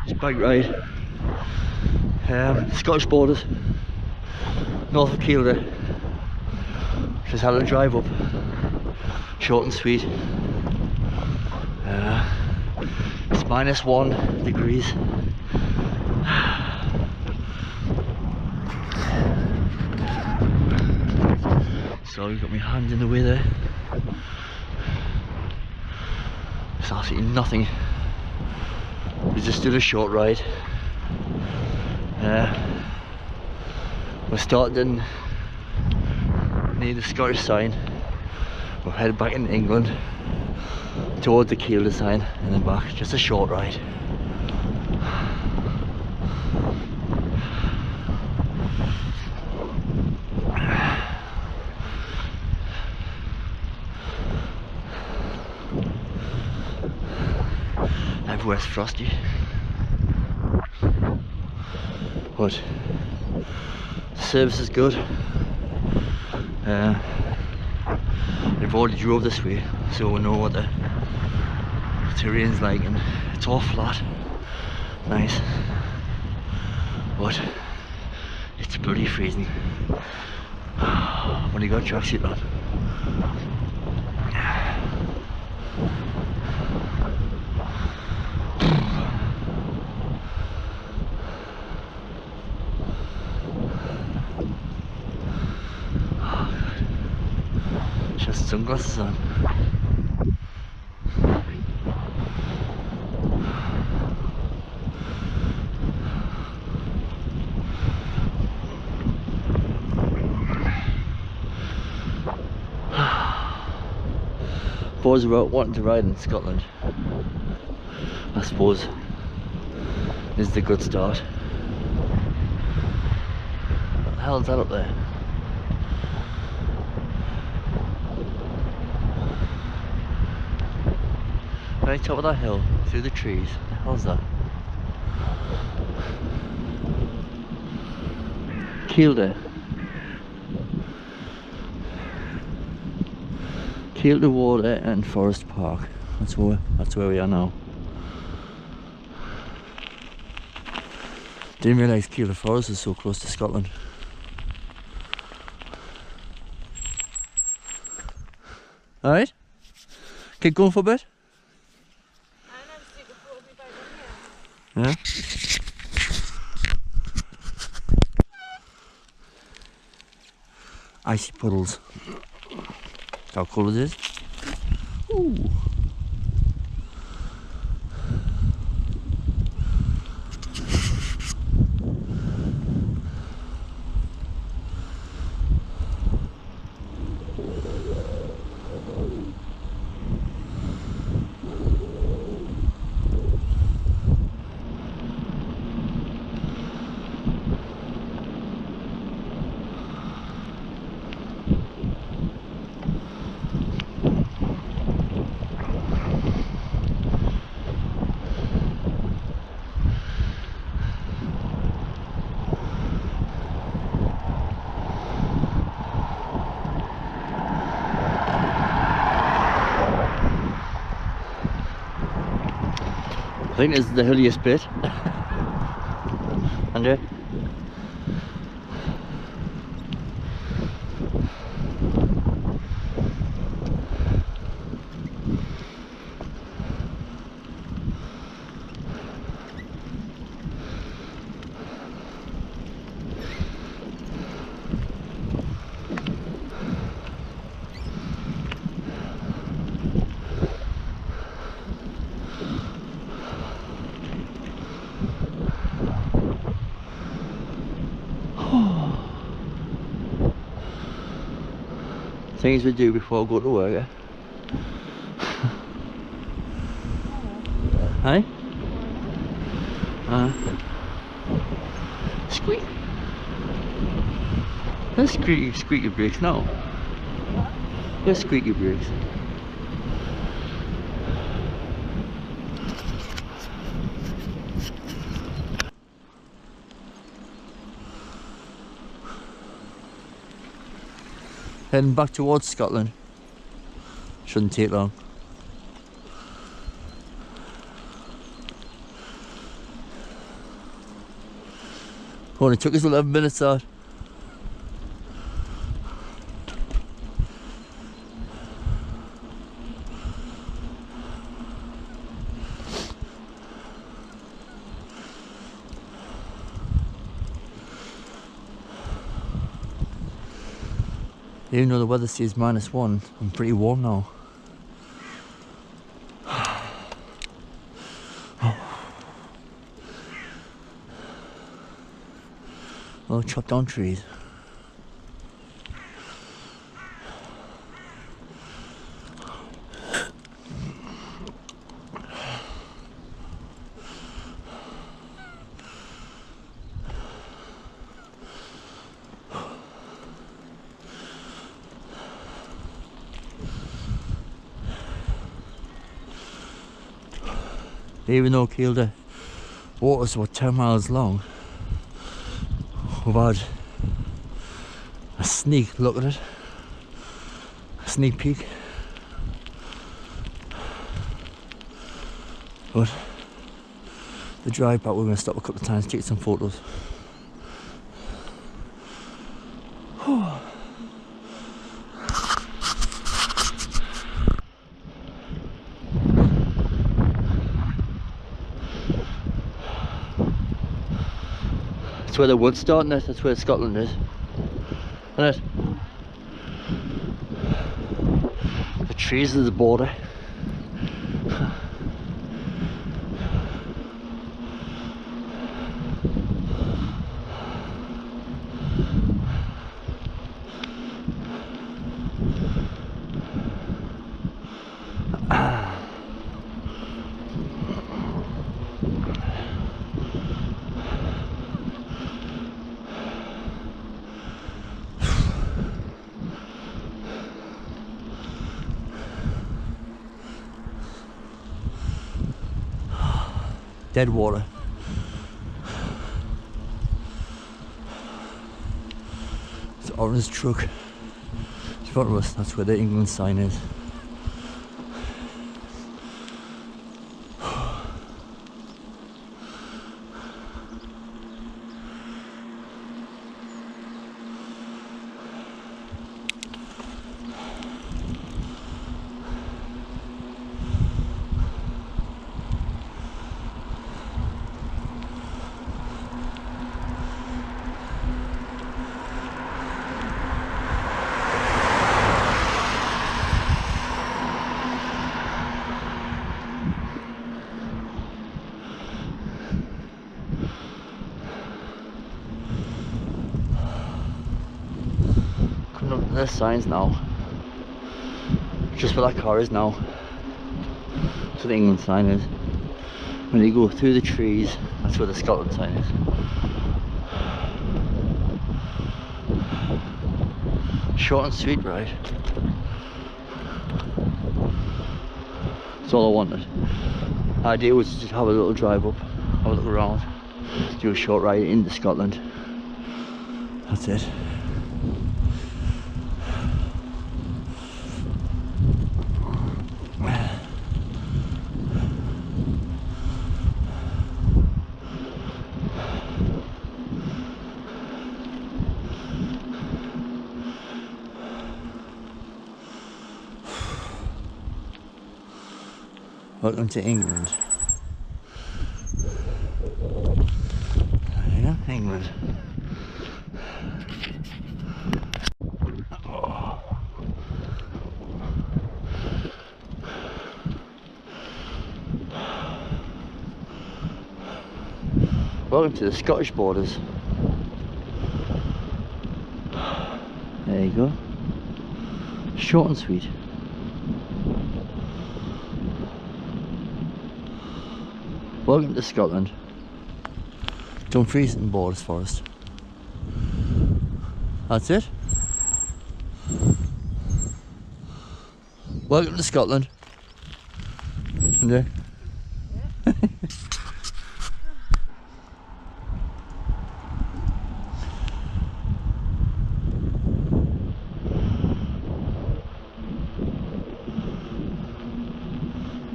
It's bike ride. Scottish borders, north of Kielder. Just had a drive up, short and sweet. It's -1 degrees. So I've got my hand in the way there. It's absolutely nothing. We just did a short ride. We're starting near the Scottish sign. We're headed back into England toward the kielder sign and then back. Just a short ride. Everywhere's frosty, but the service is good. We've already drove this way, so we know what the terrain's like, and it's all flat, nice, but it's bloody freezing when you got tracksuit on. Just sunglasses on. Boys about wanting to ride in Scotland, I suppose, is the good start. What the hell is that up there? Right top of that hill, through the trees. What the hell's that? Kielder. Kielder Water and Forest Park. That's where we are now. Didn't realise Kielder Forest is so close to Scotland. Alright? Keep going for a bit? Yeah? Icy puddles. How cool it is. Ooh. I think this is the hilliest bit. Andrew? Things we do before I go to work, eh? Hey? Squeak. That's squeaky brakes now. There's squeaky brakes. Heading back towards Scotland. Shouldn't take long. Only took us 11 minutes out. Even though the weather stays -1, I'm pretty warm now. Oh, chop down trees. Even though Kielder water's about 10 miles long, we've had a sneak look at it, a sneak peek, but the drive back we're going to stop a couple of times to take some photos. That's where the wood's starting it, that's where Scotland is. Isn't it? The trees are the border. Dead water. It's an orange truck. In front of us, that's where the England sign is. There's signs now. Just where that car is now. So the England sign is. When you go through the trees, that's where the Scotland sign is. Short and sweet ride. That's all I wanted. The idea was to just have a little drive up, have a look around, do a short ride into Scotland. That's it. Welcome to England. Yeah, England. Oh. Welcome to the Scottish borders. There you go. Short and sweet. Welcome to Scotland. Dumfries and Borders Forest. That's it. Welcome to Scotland. Yeah.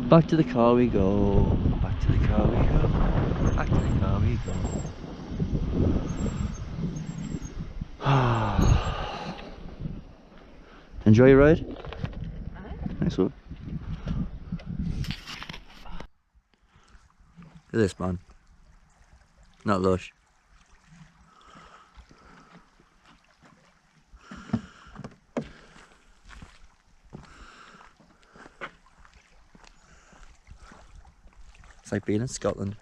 Back to the car we go. Back to the car we go. Back to the car we go. Enjoy your ride? Nice one. Look at this, man. Not lush. It's like being in Scotland.